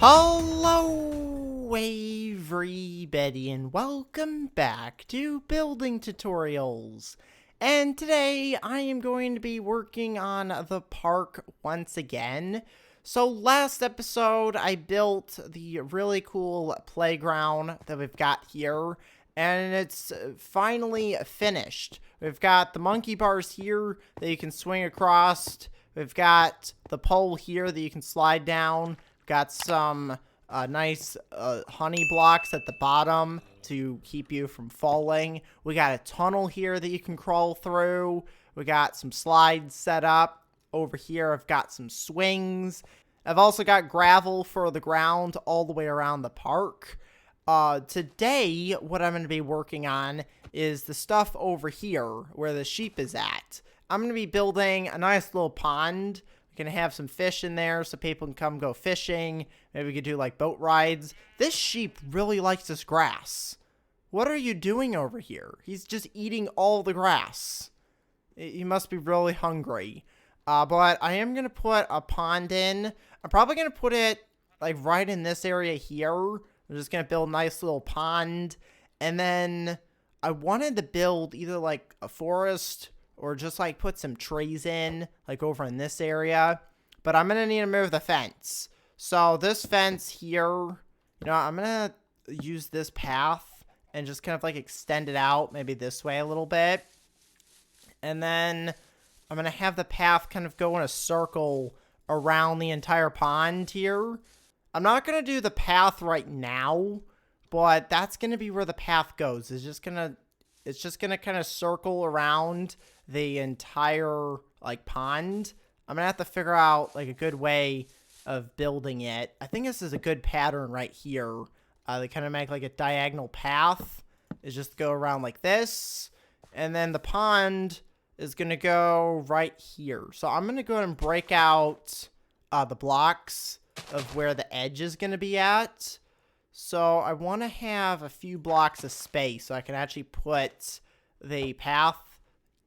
Hello everybody and welcome back to Building Tutorials. And today I am going to be working on the park once again. So last episode I built the really cool playground that we've got here, and it's finally finished. We've got the monkey bars here that you can swing across. We've got the pole here that you can slide down. Got some nice honey blocks at the bottom to keep you from falling. We got a tunnel here that you can crawl through. We got some slides set up. Over here, I've got some swings. I've also got gravel for the ground all the way around the park. Today, what I'm going to be working on is the stuff over here where the sheep is at. I'm going to be building a nice little pond. Gonna have some fish in there so people can come go fishing. Maybe we could do like boat rides. This sheep really likes this grass. What are you doing over here? He's just eating all the grass. He must be really hungry. But I am gonna put a pond in. I'm probably gonna put it like right in this area here. I'm just gonna build a nice little pond. And then I wanted to build either like a forest or just like put some trees in, like over in this area. But I'm going to need to move the fence. So this fence here, I'm going to use this path and just kind of like extend it out maybe this way a little bit. And then I'm going to have the path kind of go in a circle around the entire pond here. I'm not going to do the path right now, but that's going to be where the path goes. It's just going to kind of circle around the entire like pond. I'm gonna have to figure out like a good way of building it. I think this is a good pattern right here. They kind of make like a diagonal path. Is just go around like this, and then the pond is gonna go right here. So I'm gonna go ahead and break out the blocks of where the edge is gonna be at. So I want to have a few blocks of space so I can actually put the path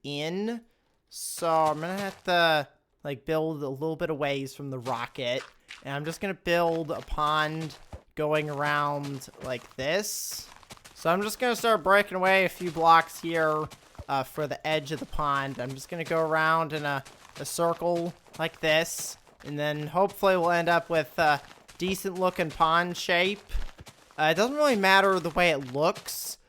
in. So I'm going to have to like build a little bit of ways from the rocket. And I'm just going to build a pond going around like this. So I'm just going to start breaking away a few blocks here for the edge of the pond. I'm just going to go around in a circle like this. And then hopefully we'll end up with a decent looking pond shape. It doesn't really matter the way it looks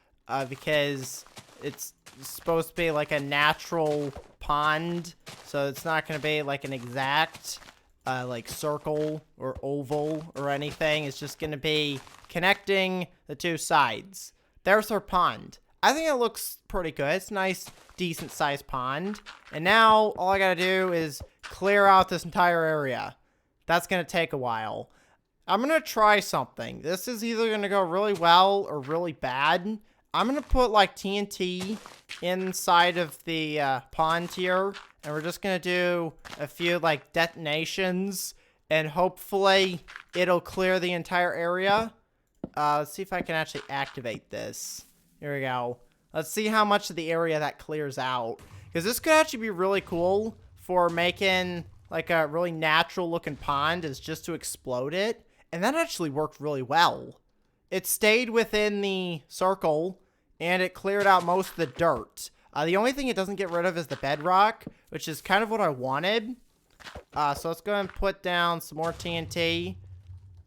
because it's supposed to be like a natural pond. So it's not going to be like an exact like circle or oval or anything. It's just going to be connecting the two sides. There's our pond. I think it looks pretty good. It's a nice, decent sized pond. And now all I got to do is clear out this entire area. That's going to take a while. I'm going to try something. This is either going to go really well or really bad. I'm going to put like TNT inside of the pond here. And we're just going to do a few like detonations. And hopefully it'll clear the entire area. Let's see if I can actually activate this. Here we go. Let's see how much of the area that clears out. Because this could actually be really cool for making like a really natural looking pond, is just to explode it. And that actually worked really well. It stayed within the circle, and it cleared out most of the dirt. The only thing it doesn't get rid of is the bedrock, which is kind of what I wanted. So let's go ahead and put down some more TNT.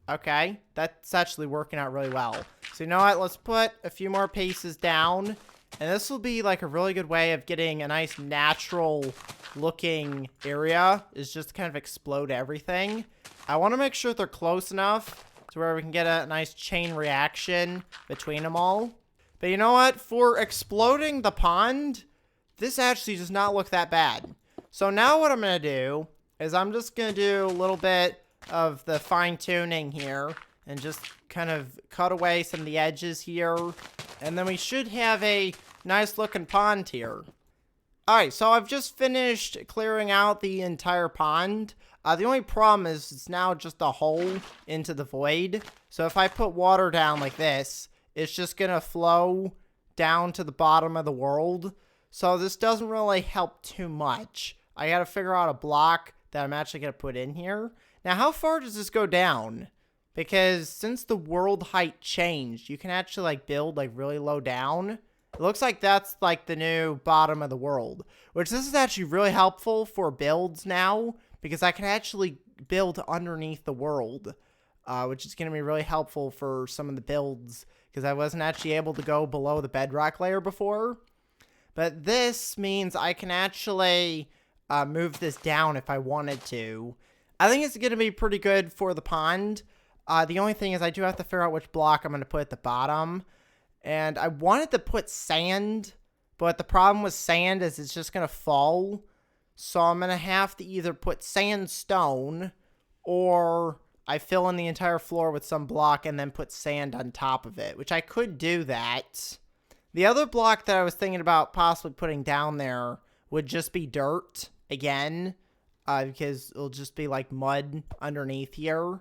Okay, that's actually working out really well. So you know what? Let's put a few more pieces down. And this will be like a really good way of getting a nice natural looking area, is just kind of explode everything. I want to make sure they're close enough to where we can get a nice chain reaction between them all. But you know what? For exploding the pond, this actually does not look that bad. So now what I'm going to do is I'm just going to do a little bit of the fine tuning here and just kind of cut away some of the edges here. And then we should have a nice looking pond here. Alright, so I've just finished clearing out the entire pond. The only problem is it's now just a hole into the void. So if I put water down like this, it's just going to flow down to the bottom of the world. So this doesn't really help too much. I got to figure out a block that I'm actually going to put in here. Now, how far does this go down? because since the world height changed, you can actually like build like really low down. It looks like that's like the new bottom of the world, which this is actually really helpful for builds now because I can actually build underneath the world, which is going to be really helpful for some of the builds because I wasn't actually able to go below the bedrock layer before. But this means I can actually move this down if I wanted to. I think it's going to be pretty good for the pond. The only thing is I do have to figure out which block I'm going to put at the bottom. And I wanted to put sand, but the problem with sand is it's just going to fall. So I'm going to have to either put sandstone or I fill in the entire floor with some block and then put sand on top of it, which I could do that. The other block that I was thinking about possibly putting down there would just be dirt again, because it'll just be like mud underneath here.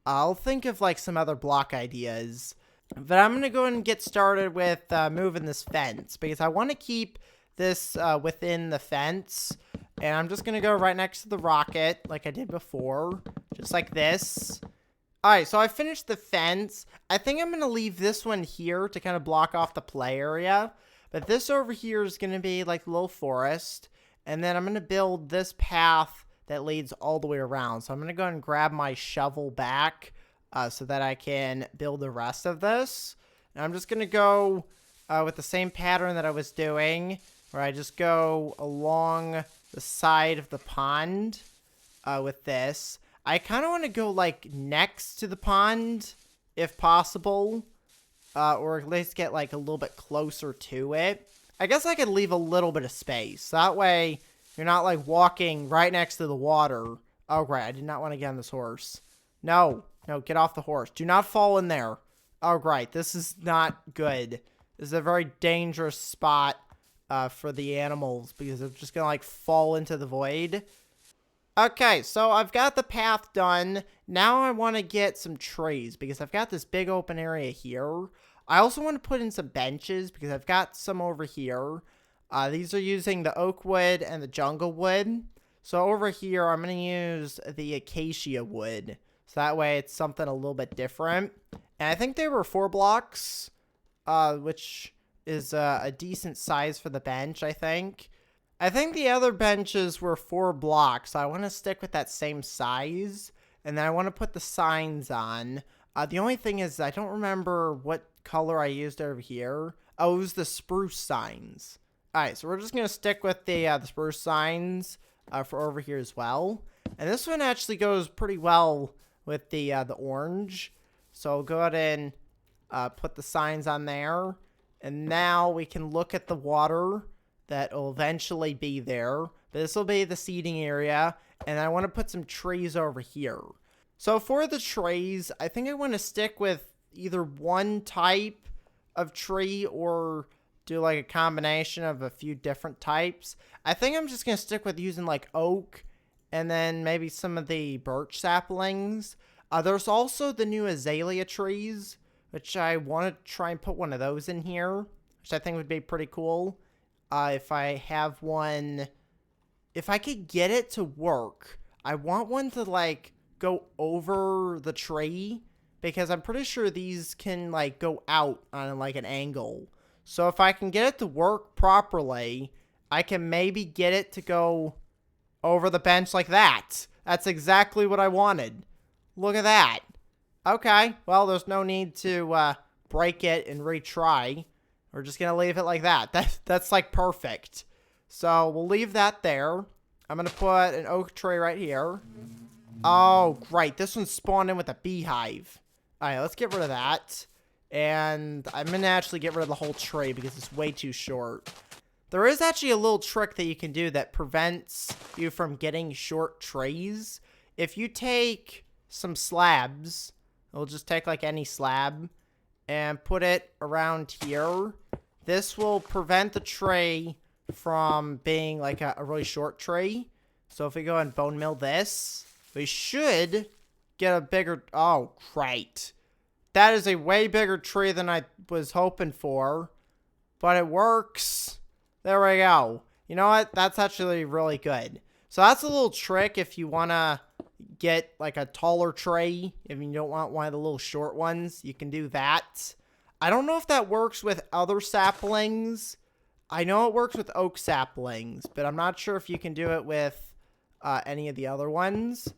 I'll think of like some other block ideas, but I'm going to go and get started with moving this fence because I want to keep this within the fence. And I'm just going to go right next to the rocket like I did before, just like this. Alright, so I finished the fence. I think I'm going to leave this one here to kind of block off the play area. But this over here is going to be like a little forest. And then I'm going to build this path that leads all the way around. So I'm going to go and grab my shovel back so that I can build the rest of this. And I'm just going to go with the same pattern that I was doing, where I just go along the side of the pond with this. I kind of want to go, like, next to the pond, if possible, or at least get, like, a little bit closer to it. I guess I could leave a little bit of space. That way, you're not, like, walking right next to the water. Oh, right, I did not want to get on this horse. No, get off the horse. Do not fall in there. Oh, right, this is not good. This is a very dangerous spot for the animals because they're just going to, like, fall into the void. Okay, so I've got the path done. Now I want to get some trees because I've got this big open area here. I also want to put in some benches because I've got some over here. These are using the oak wood and the jungle wood. So over here, I'm going to use the acacia wood. So that way it's something a little bit different. And I think they were 4 blocks, which is a decent size for the bench, I think. I think the other benches were 4 blocks, so I want to stick with that same size, and then I want to put the signs on. The only thing is I don't remember what color I used over here. Oh, it was the spruce signs. Alright, so we're just going to stick with the spruce signs for over here as well. And this one actually goes pretty well with the orange. So I'll go ahead and put the signs on there. And now we can look at the water that will eventually be there. But this will be the seating area. And I want to put some trees over here. So for the trees, I think I want to stick with either one type of tree or do like a combination of a few different types. I think I'm just going to stick with using like oak and then maybe some of the birch saplings. There's also the new azalea trees, which I want to try and put one of those in here, which I think would be pretty cool. If I have one, if I could get it to work, I want one to like go over the tree because I'm pretty sure these can like go out on like an angle. So if I can get it to work properly, I can maybe get it to go over the bench like that. That's exactly what I wanted. Look at that. Okay, well, there's no need to break it and retry. We're just going to leave it like that. That's like perfect. So we'll leave that there. I'm going to put an oak tree right here. Oh, great. This one spawned in with a beehive. All right, let's get rid of that. And I'm going to actually get rid of the whole tree because it's way too short. There is actually a little trick that you can do that prevents you from getting short trees. If you take some slabs, we'll just take like any slab and put it around here. This will prevent the tree from being like a really short tree. So if we go and bone mill this, we should get a bigger... Oh, great. That is a way bigger tree than I was hoping for. But it works. There we go. You know what? That's actually really good. So that's a little trick if you want to get like a taller tree. If you don't want one of the little short ones, you can do that. I don't know if that works with other saplings. I know it works with oak saplings, but I'm not sure if you can do it with any of the other ones.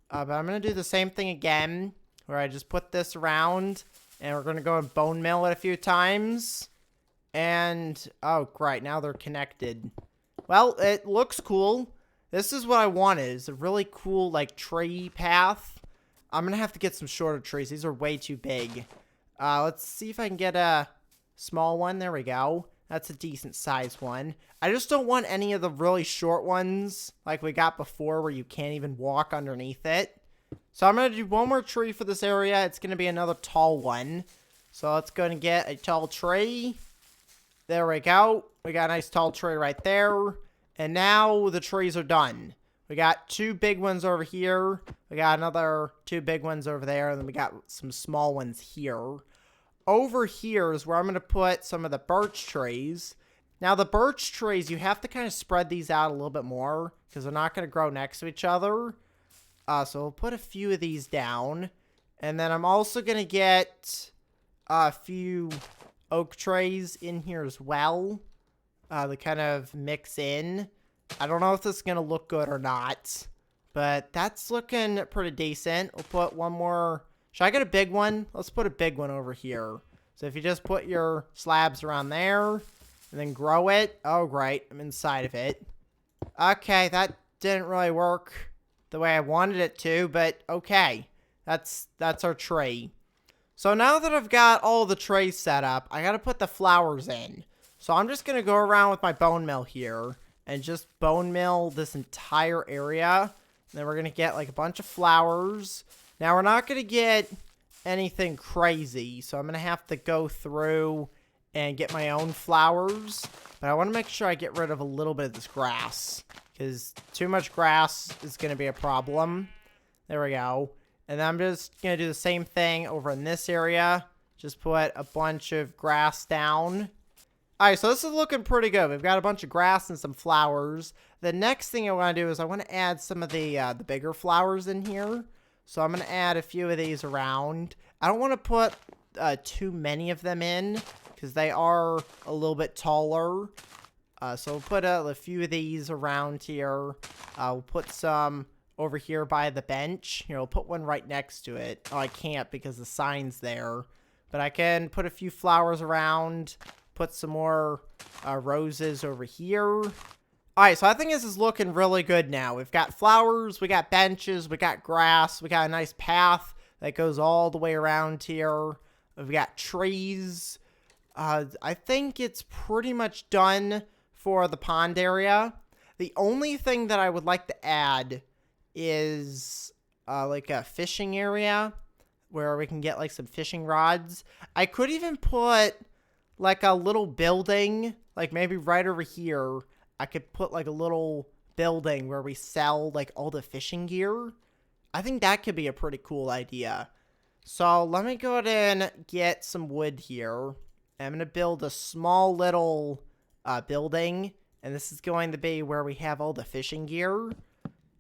But I'm going to do the same thing again, where I just put this around, and we're going to go and bone mill it a few times. And, oh, great, now they're connected. Well, it looks cool. This is what I wanted, is a really cool, like, tree path. I'm going to have to get some shorter trees. These are way too big. Let's see if I can get a small one. There we go. That's a decent size one. I just don't want any of the really short ones like we got before where you can't even walk underneath it. So I'm going to do one more tree for this area. It's going to be another tall one. So let's go and get a tall tree. There we go. We got a nice tall tree right there. And now the trees are done. We got 2 big ones over here. We got another 2 big ones over there. And then we got some small ones here. Over here is where I'm going to put some of the birch trees. Now, the birch trees, you have to kind of spread these out a little bit more because they're not going to grow next to each other. So we'll put a few of these down. And then I'm also going to get a few oak trees in here as well. To kind of mix in. I don't know if this is going to look good or not. But that's looking pretty decent. We'll put one more. Should I get a big one? Let's put a big one over here. So if you just put your slabs around there and then grow it. Oh, great. I'm inside of it. Okay, that didn't really work the way I wanted it to, but okay. That's our tree. So now that I've got all the trays set up, I got to put the flowers in. So I'm just going to go around with my bone mill here and just bone mill this entire area. And then we're going to get like a bunch of flowers. Now, we're not going to get anything crazy, so I'm going to have to go through and get my own flowers. But I want to make sure I get rid of a little bit of this grass, because too much grass is going to be a problem. There we go. And then I'm just going to do the same thing over in this area. Just put a bunch of grass down. Alright, so this is looking pretty good. We've got a bunch of grass and some flowers. The next thing I want to do is I want to add some of the bigger flowers in here. So I'm going to add a few of these around. I don't want to put too many of them in because they are a little bit taller. So we'll put a few of these around here. We'll put some over here by the bench. Here, we'll put one right next to it. Oh, I can't because the sign's there. But I can put a few flowers around. Put some more roses over here. Alright, so I think this is looking really good now. We've got flowers, we got benches, we got grass, we got a nice path that goes all the way around here. We've got trees. I think it's pretty much done for the pond area. The only thing that I would like to add is like a fishing area where we can get like some fishing rods. I could even put like a little building, like maybe right over here. I could put like a little building where we sell like all the fishing gear. I think that could be a pretty cool idea. So let me go ahead and get some wood here. I'm going to build a small little building. And this is going to be where we have all the fishing gear.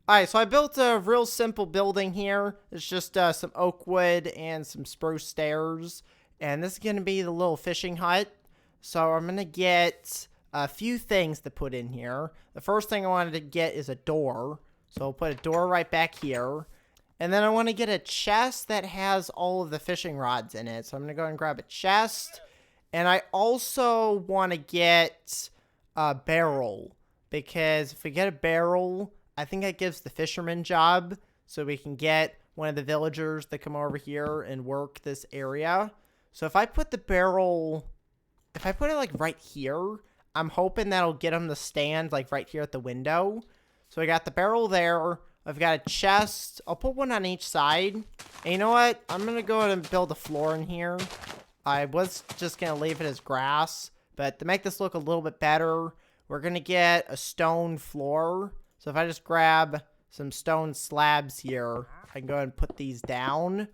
Alright, so I built a real simple building here. It's just some oak wood and some spruce stairs. And this is going to be the little fishing hut. So I'm going to get a few things to put in here. The first thing I wanted to get is a door. So I'll put a door right back here. And then I want to get a chest that has all of the fishing rods in it. So I'm going to go and grab a chest. And I also want to get a barrel. Because if we get a barrel, I think that gives the fisherman job. So we can get one of the villagers to come over here and work this area. So if I put the barrel, if I put it like right here, I'm hoping that'll get them to stand like right here at the window. So I got the barrel there. I've got a chest. I'll put one on each side. And you know what? I'm going to go ahead and build a floor in here. I was just going to leave it as grass. But to make this look a little bit better, we're going to get a stone floor. So if I just grab some stone slabs here, I can go ahead and put these down.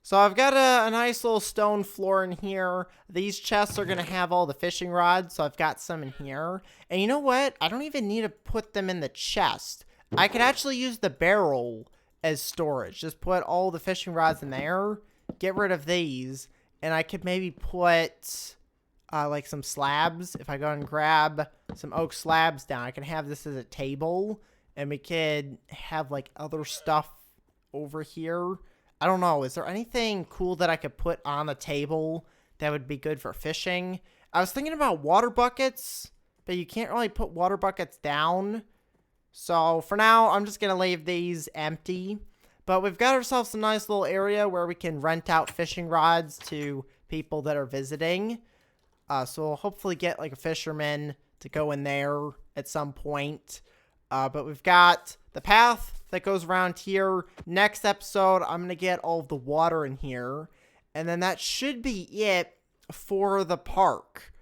So I've got a nice little stone floor in here. These chests are going to have all the fishing rods, so I've got some in here. And you know what? I don't even need to put them in the chest. I could actually use the barrel as storage. Just put all the fishing rods in there, get rid of these, and I could maybe put like some slabs. If I go and grab some oak slabs down, I can have this as a table, and we could have like other stuff over here. I don't know. Is there anything cool that I could put on the table that would be good for fishing? I was thinking about water buckets, but you can't really put water buckets down. So for now, I'm just going to leave these empty. But we've got ourselves a nice little area where we can rent out fishing rods to people that are visiting. So we'll hopefully get like a fisherman to go in there at some point. But we've got the path that goes around here. Next episode, I'm going to get all of the water in here. And then that should be it for the park.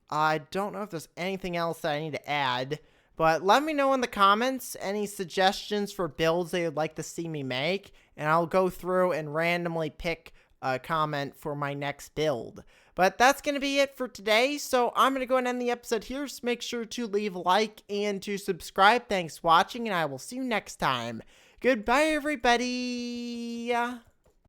I don't know if there's anything else that I need to add. But let me know in the comments any suggestions for builds that you'd like to see me make. And I'll go through and randomly pick a comment for my next build. But that's going to be it for today. So I'm going to go and end the episode here. So make sure to leave a like and to subscribe. Thanks for watching, and I will see you next time. Goodbye, everybody.